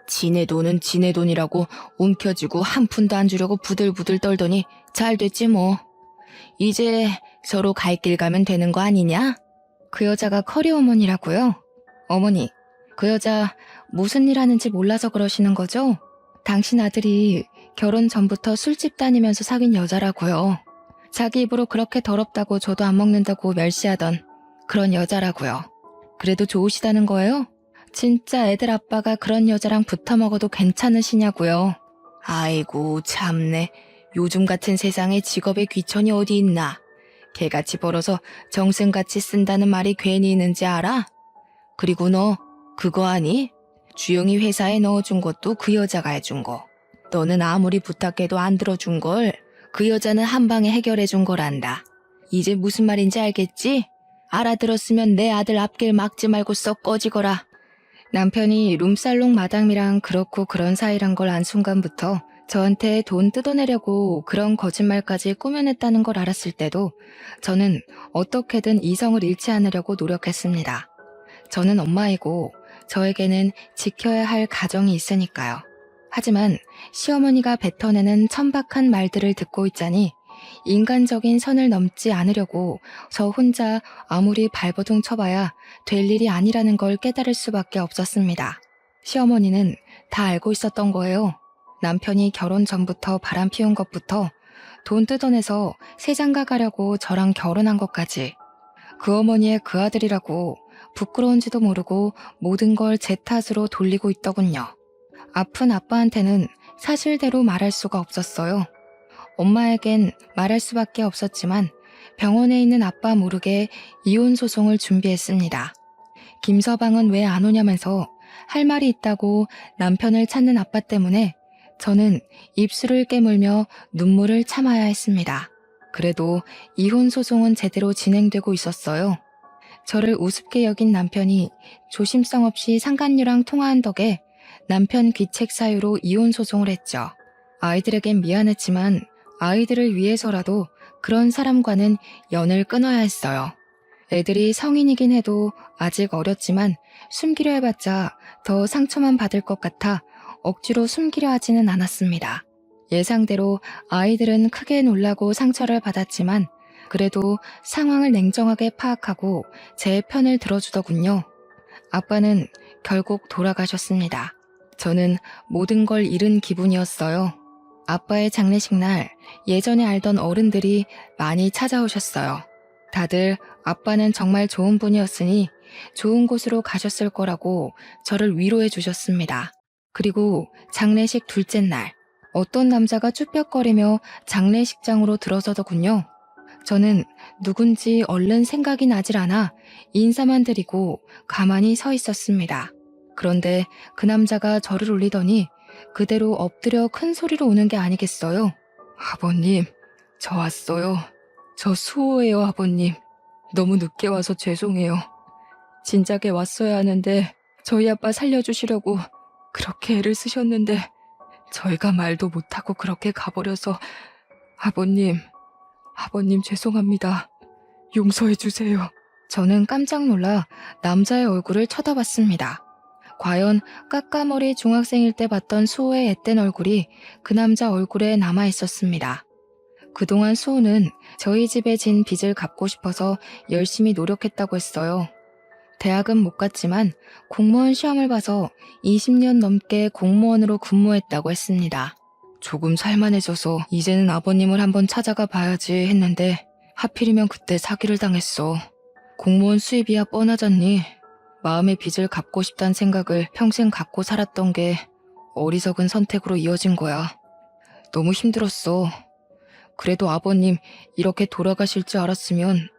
지네 돈은 지네 돈이라고 움켜쥐고 한 푼도 안 주려고 부들부들 떨더니 잘 됐지 뭐. 이제 서로 갈 길 가면 되는 거 아니냐? 그 여자가 커리어우먼이라고요? 어머니, 그 여자 무슨 일 하는지 몰라서 그러시는 거죠? 당신 아들이 결혼 전부터 술집 다니면서 사귄 여자라고요. 자기 입으로 그렇게 더럽다고 저도 안 먹는다고 멸시하던 그런 여자라고요. 그래도 좋으시다는 거예요? 진짜 애들 아빠가 그런 여자랑 붙어 먹어도 괜찮으시냐고요. 아이고 참네. 요즘 같은 세상에 직업에 귀천이 어디 있나. 개같이 벌어서 정승같이 쓴다는 말이 괜히 있는지 알아? 그리고 너 그거 아니? 주영이 회사에 넣어준 것도 그 여자가 해준 거. 너는 아무리 부탁해도 안 들어준 걸 그 여자는 한 방에 해결해준 거란다. 이제 무슨 말인지 알겠지? 알아들었으면 내 아들 앞길 막지 말고 썩 꺼지거라. 남편이 룸살롱 마담이랑 그렇고 그런 사이란 걸 안 순간부터 저한테 돈 뜯어내려고 그런 거짓말까지 꾸며냈다는 걸 알았을 때도 저는 어떻게든 이성을 잃지 않으려고 노력했습니다. 저는 엄마이고 저에게는 지켜야 할 가정이 있으니까요. 하지만 시어머니가 뱉어내는 천박한 말들을 듣고 있자니 인간적인 선을 넘지 않으려고 저 혼자 아무리 발버둥 쳐봐야 될 일이 아니라는 걸 깨달을 수밖에 없었습니다. 시어머니는 다 알고 있었던 거예요. 남편이 결혼 전부터 바람 피운 것부터 돈 뜯어내서 새장가 가려고 저랑 결혼한 것까지 그 어머니의 그 아들이라고 부끄러운지도 모르고 모든 걸 제 탓으로 돌리고 있더군요. 아픈 아빠한테는 사실대로 말할 수가 없었어요. 엄마에겐 말할 수밖에 없었지만 병원에 있는 아빠 모르게 이혼 소송을 준비했습니다. 김서방은 왜 안 오냐면서 할 말이 있다고 남편을 찾는 아빠 때문에 저는 입술을 깨물며 눈물을 참아야 했습니다. 그래도 이혼 소송은 제대로 진행되고 있었어요. 저를 우습게 여긴 남편이 조심성 없이 상간녀랑 통화한 덕에 남편 귀책 사유로 이혼 소송을 했죠. 아이들에겐 미안했지만 아이들을 위해서라도 그런 사람과는 연을 끊어야 했어요. 애들이 성인이긴 해도 아직 어렸지만 숨기려 해봤자 더 상처만 받을 것 같아 억지로 숨기려 하지는 않았습니다. 예상대로 아이들은 크게 놀라고 상처를 받았지만 그래도 상황을 냉정하게 파악하고 제 편을 들어주더군요. 아빠는 결국 돌아가셨습니다. 저는 모든 걸 잃은 기분이었어요. 아빠의 장례식 날 예전에 알던 어른들이 많이 찾아오셨어요. 다들 아빠는 정말 좋은 분이었으니 좋은 곳으로 가셨을 거라고 저를 위로해 주셨습니다. 그리고 장례식 둘째 날 어떤 남자가 쭈뼛거리며 장례식장으로 들어서더군요. 저는 누군지 얼른 생각이 나질 않아 인사만 드리고 가만히 서 있었습니다. 그런데 그 남자가 저를 울리더니 그대로 엎드려 큰 소리로 우는 게 아니겠어요? 아버님, 저 왔어요. 저 수호예요, 아버님. 너무 늦게 와서 죄송해요. 진작에 왔어야 하는데 저희 아빠 살려주시려고 그렇게 애를 쓰셨는데 저희가 말도 못하고 그렇게 가버려서 아버님 죄송합니다. 용서해 주세요. 저는 깜짝 놀라 남자의 얼굴을 쳐다봤습니다. 과연 까까머리 중학생일 때 봤던 수호의 앳된 얼굴이 그 남자 얼굴에 남아 있었습니다. 그동안 수호는 저희 집에 진 빚을 갚고 싶어서 열심히 노력했다고 했어요. 대학은 못 갔지만 공무원 시험을 봐서 20년 넘게 공무원으로 근무했다고 했습니다. 조금 살만해져서 이제는 아버님을 한번 찾아가 봐야지 했는데 하필이면 그때 사기를 당했어. 공무원 수입이야 뻔하잖니. 마음의 빚을 갚고 싶다는 생각을 평생 갖고 살았던 게 어리석은 선택으로 이어진 거야. 너무 힘들었어. 그래도 아버님 이렇게 돌아가실 줄 알았으면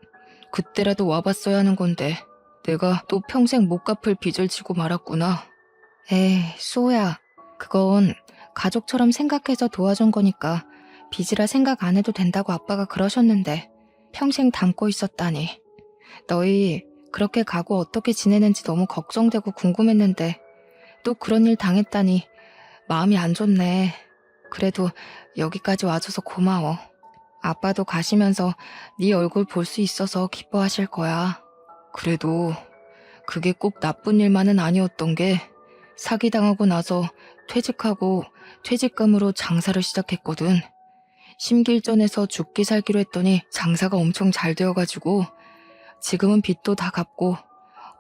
그때라도 와봤어야 하는 건데 내가 또 평생 못 갚을 빚을 지고 말았구나. 에이, 수호야. 그건 가족처럼 생각해서 도와준 거니까 빚이라 생각 안 해도 된다고 아빠가 그러셨는데 평생 담고 있었다니. 너희 그렇게 가고 어떻게 지내는지 너무 걱정되고 궁금했는데 또 그런 일 당했다니 마음이 안 좋네. 그래도 여기까지 와줘서 고마워. 아빠도 가시면서 네 얼굴 볼 수 있어서 기뻐하실 거야. 그래도 그게 꼭 나쁜 일만은 아니었던 게 사기당하고 나서 퇴직하고 퇴직금으로 장사를 시작했거든. 심기일전해서 죽기 살기로 했더니 장사가 엄청 잘 되어가지고 지금은 빚도 다 갚고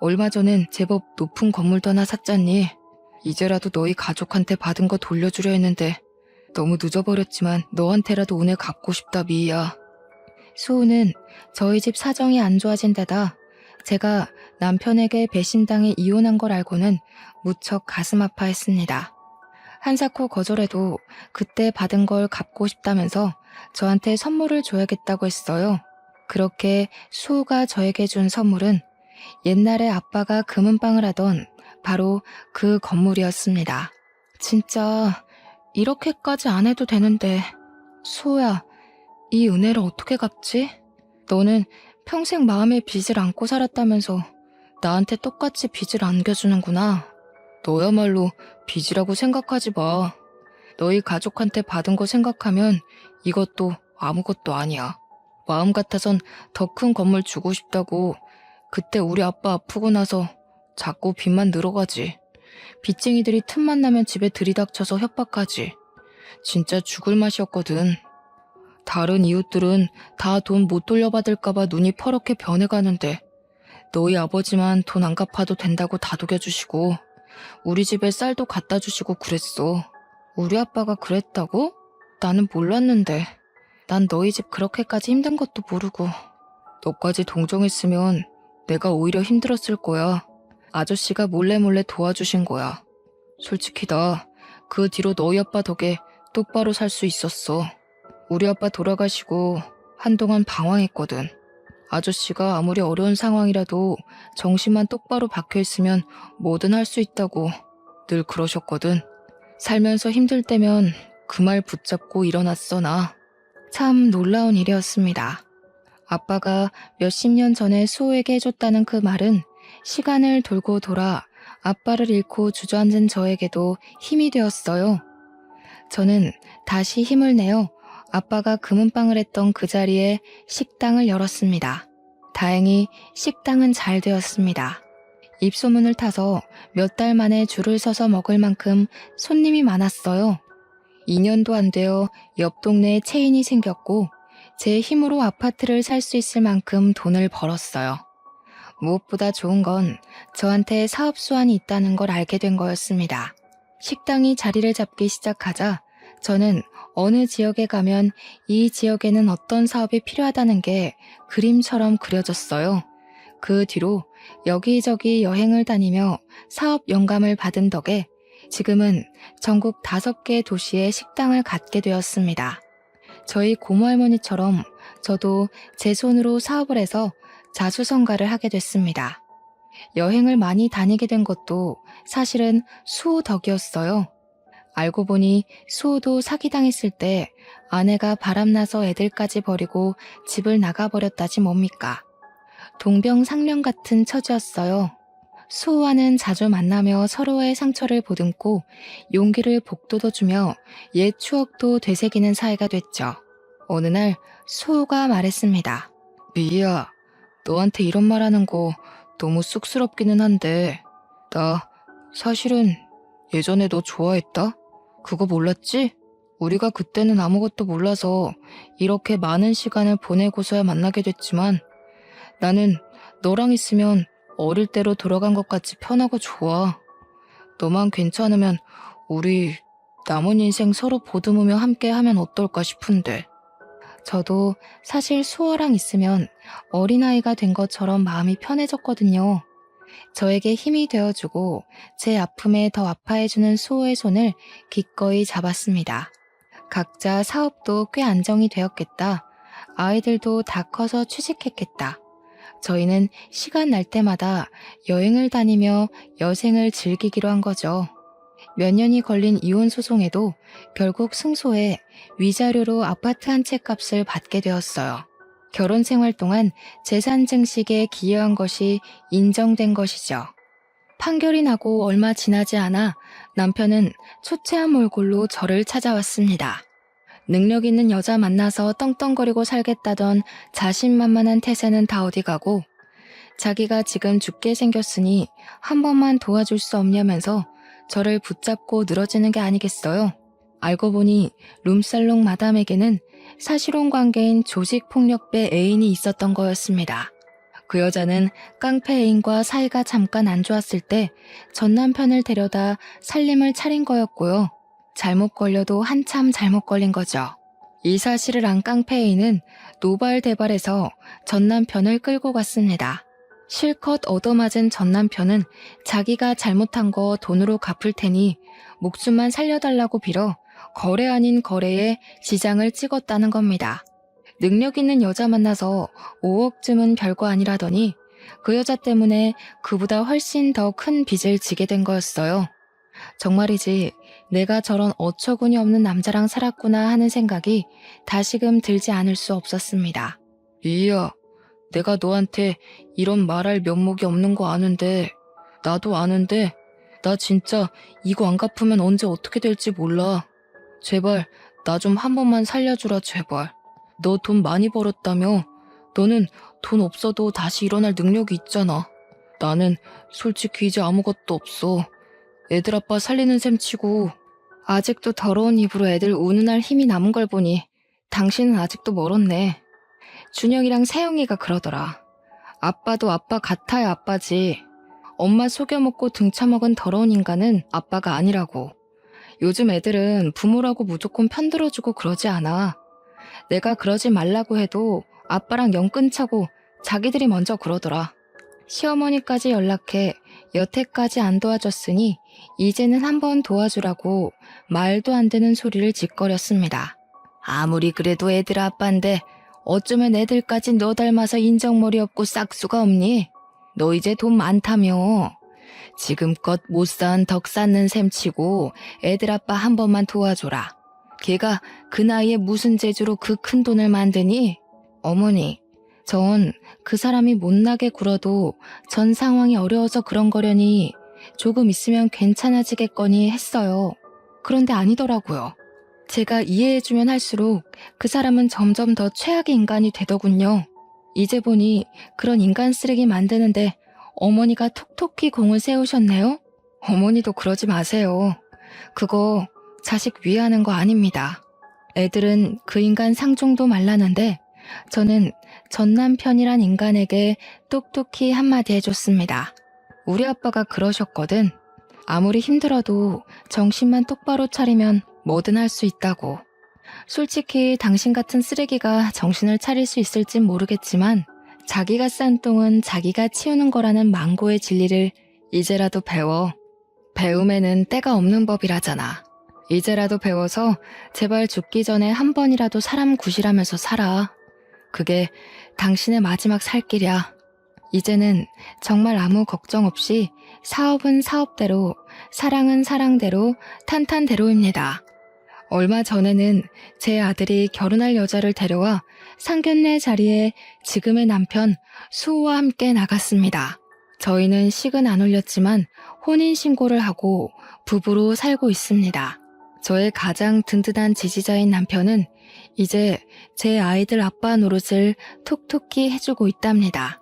얼마 전엔 제법 높은 건물도 하나 샀잖니. 이제라도 너희 가족한테 받은 거 돌려주려 했는데 너무 늦어버렸지만 너한테라도 오늘 갚고 싶다 미희야. 수호는 저희 집 사정이 안 좋아진 데다 제가 남편에게 배신당해 이혼한 걸 알고는 무척 가슴 아파했습니다. 한사코 거절해도 그때 받은 걸 갚고 싶다면서 저한테 선물을 줘야겠다고 했어요. 그렇게 수호가 저에게 준 선물은 옛날에 아빠가 금은방을 하던 바로 그 건물이었습니다. 진짜 이렇게까지 안 해도 되는데 수호야, 이 은혜를 어떻게 갚지? 너는 평생 마음에 빚을 안고 살았다면서 나한테 똑같이 빚을 안겨주는구나. 너야말로 빚이라고 생각하지 마. 너희 가족한테 받은 거 생각하면 이것도 아무것도 아니야. 마음 같아선 더 큰 건물 주고 싶다고. 그때 우리 아빠 아프고 나서 자꾸 빚만 늘어가지. 빚쟁이들이 틈만 나면 집에 들이닥쳐서 협박하지. 진짜 죽을 맛이었거든. 다른 이웃들은 다 돈 못 돌려받을까봐 눈이 퍼렇게 변해가는데 너희 아버지만 돈 안 갚아도 된다고 다독여주시고 우리 집에 쌀도 갖다 주시고 그랬어. 우리 아빠가 그랬다고? 나는 몰랐는데. 난 너희 집 그렇게까지 힘든 것도 모르고. 너까지 동정했으면 내가 오히려 힘들었을 거야. 아저씨가 몰래 도와주신 거야. 솔직히 나 그 뒤로 너희 아빠 덕에 똑바로 살 수 있었어. 우리 아빠 돌아가시고 한동안 방황했거든. 아저씨가 아무리 어려운 상황이라도 정신만 똑바로 박혀있으면 뭐든 할 수 있다고 늘 그러셨거든. 살면서 힘들 때면 그 말 붙잡고 일어났어 나. 참 놀라운 일이었습니다. 아빠가 몇십 년 전에 수호에게 해줬다는 그 말은 시간을 돌고 돌아 아빠를 잃고 주저앉은 저에게도 힘이 되었어요. 저는 다시 힘을 내어 아빠가 금은방을 했던 그 자리에 식당을 열었습니다. 다행히 식당은 잘 되었습니다. 입소문을 타서 몇 달 만에 줄을 서서 먹을 만큼 손님이 많았어요. 2년도 안 되어 옆 동네에 체인이 생겼고 제 힘으로 아파트를 살 수 있을 만큼 돈을 벌었어요. 무엇보다 좋은 건 저한테 사업 수완이 있다는 걸 알게 된 거였습니다. 식당이 자리를 잡기 시작하자 저는 어느 지역에 가면 이 지역에는 어떤 사업이 필요하다는 게 그림처럼 그려졌어요. 그 뒤로 여기저기 여행을 다니며 사업 영감을 받은 덕에 지금은 전국 5개 도시에 식당을 갖게 되었습니다. 저희 고모할머니처럼 저도 제 손으로 사업을 해서 자수성가를 하게 됐습니다. 여행을 많이 다니게 된 것도 사실은 수호 덕이었어요. 알고 보니 수호도 사기당했을 때 아내가 바람나서 애들까지 버리고 집을 나가버렸다지 뭡니까. 동병상련 같은 처지였어요. 수호와는 자주 만나며 서로의 상처를 보듬고 용기를 북돋워주며 옛 추억도 되새기는 사이가 됐죠. 어느 날 수호가 말했습니다. 미희야, 너한테 이런 말하는 거 너무 쑥스럽기는 한데 나 사실은 예전에 너 좋아했다? 그거 몰랐지? 우리가 그때는 아무것도 몰라서 이렇게 많은 시간을 보내고서야 만나게 됐지만 나는 너랑 있으면 어릴 때로 돌아간 것 같이 편하고 좋아. 너만 괜찮으면 우리 남은 인생 서로 보듬으며 함께하면 어떨까 싶은데. 저도 사실 수호랑 있으면 어린아이가 된 것처럼 마음이 편해졌거든요. 저에게 힘이 되어주고 제 아픔에 더 아파해주는 수호의 손을 기꺼이 잡았습니다. 각자 사업도 꽤 안정이 되었겠다. 아이들도 다 커서 취직했겠다. 저희는 시간 날 때마다 여행을 다니며 여생을 즐기기로 한 거죠. 몇 년이 걸린 이혼 소송에도 결국 승소해 위자료로 아파트 한 채 값을 받게 되었어요. 결혼 생활 동안 재산 증식에 기여한 것이 인정된 것이죠. 판결이 나고 얼마 지나지 않아 남편은 초췌한 몰골로 저를 찾아왔습니다. 능력 있는 여자 만나서 떵떵거리고 살겠다던 자신만만한 태세는 다 어디 가고 자기가 지금 죽게 생겼으니 한 번만 도와줄 수 없냐면서 저를 붙잡고 늘어지는 게 아니겠어요. 알고 보니 룸살롱 마담에게는 사실혼 관계인 조직폭력배 애인이 있었던 거였습니다. 그 여자는 깡패 애인과 사이가 잠깐 안 좋았을 때 전 남편을 데려다 살림을 차린 거였고요. 잘못 걸려도 한참 잘못 걸린 거죠. 이 사실을 안 깡패 애인은 노발대발해서 전 남편을 끌고 갔습니다. 실컷 얻어맞은 전 남편은 자기가 잘못한 거 돈으로 갚을 테니 목숨만 살려달라고 빌어 거래 아닌 거래에 지장을 찍었다는 겁니다. 능력 있는 여자 만나서 5억쯤은 별거 아니라더니 그 여자 때문에 그보다 훨씬 더 큰 빚을 지게 된 거였어요. 정말이지 내가 저런 어처구니 없는 남자랑 살았구나 하는 생각이 다시금 들지 않을 수 없었습니다. 이야, 내가 너한테 이런 말할 면목이 없는 거 아는데, 나도 아는데 나 진짜 이거 안 갚으면 언제 어떻게 될지 몰라. 제발 나 좀 한 번만 살려주라 제발. 너 돈 많이 벌었다며? 너는 돈 없어도 다시 일어날 능력이 있잖아. 나는 솔직히 이제 아무것도 없어. 애들 아빠 살리는 셈 치고 아직도 더러운 입으로 애들 우는할 힘이 남은 걸 보니 당신은 아직도 멀었네. 준영이랑 세영이가 그러더라. 아빠도 아빠 같아야 아빠지. 엄마 속여먹고 등쳐먹은 더러운 인간은 아빠가 아니라고. 요즘 애들은 부모라고 무조건 편들어주고 그러지 않아. 내가 그러지 말라고 해도 아빠랑 영 끊자고 자기들이 먼저 그러더라. 시어머니까지 연락해 여태까지 안 도와줬으니 이제는 한번 도와주라고 말도 안 되는 소리를 짓거렸습니다. 아무리 그래도 애들 아빠인데 어쩌면 애들까지 너 닮아서 인정머리 없고 싹수가 없니? 너 이제 돈 많다며. 지금껏 못 쌓은 덕 쌓는 셈 치고 애들 아빠 한 번만 도와줘라. 걔가 그 나이에 무슨 재주로 그 큰 돈을 만드니? 어머니, 전 그 사람이 못나게 굴어도 전 상황이 어려워서 그런 거려니 조금 있으면 괜찮아지겠거니 했어요. 그런데 아니더라고요. 제가 이해해주면 할수록 그 사람은 점점 더 최악의 인간이 되더군요. 이제 보니 그런 인간 쓰레기 만드는데 어머니가 톡톡히 공을 세우셨네요? 어머니도 그러지 마세요. 그거 자식 위하는 거 아닙니다. 애들은 그 인간 상종도 말라는데 저는 전 남편이란 인간에게 똑똑히 한마디 해줬습니다. 우리 아빠가 그러셨거든. 아무리 힘들어도 정신만 똑바로 차리면 뭐든 할 수 있다고. 솔직히 당신 같은 쓰레기가 정신을 차릴 수 있을진 모르겠지만 자기가 싼 똥은 자기가 치우는 거라는 망고의 진리를 이제라도 배워. 배움에는 때가 없는 법이라잖아. 이제라도 배워서 제발 죽기 전에 한 번이라도 사람 구실하면서 살아. 그게 당신의 마지막 살 길이야. 이제는 정말 아무 걱정 없이 사업은 사업대로, 사랑은 사랑대로, 탄탄대로입니다. 얼마 전에는 제 아들이 결혼할 여자를 데려와 상견례 자리에 지금의 남편 수호와 함께 나갔습니다. 저희는 식은 안 올렸지만 혼인신고를 하고 부부로 살고 있습니다. 저의 가장 든든한 지지자인 남편은 이제 제 아이들 아빠 노릇을 톡톡히 해주고 있답니다.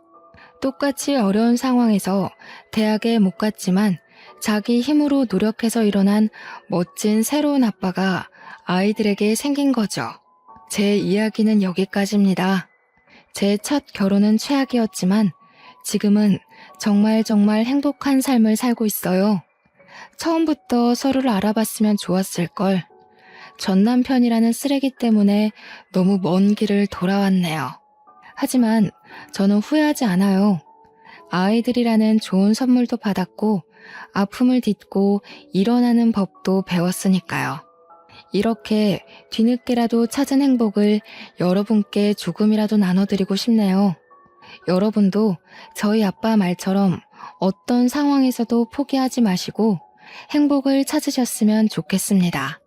똑같이 어려운 상황에서 대학에 못 갔지만 자기 힘으로 노력해서 일어난 멋진 새로운 아빠가 아이들에게 생긴 거죠. 제 이야기는 여기까지입니다. 제 첫 결혼은 최악이었지만 지금은 정말 행복한 삶을 살고 있어요. 처음부터 서로를 알아봤으면 좋았을걸. 전 남편이라는 쓰레기 때문에 너무 먼 길을 돌아왔네요. 하지만 저는 후회하지 않아요. 아이들이라는 좋은 선물도 받았고 아픔을 딛고 일어나는 법도 배웠으니까요. 이렇게 뒤늦게라도 찾은 행복을 여러분께 조금이라도 나눠드리고 싶네요. 여러분도 저희 아빠 말처럼 어떤 상황에서도 포기하지 마시고 행복을 찾으셨으면 좋겠습니다.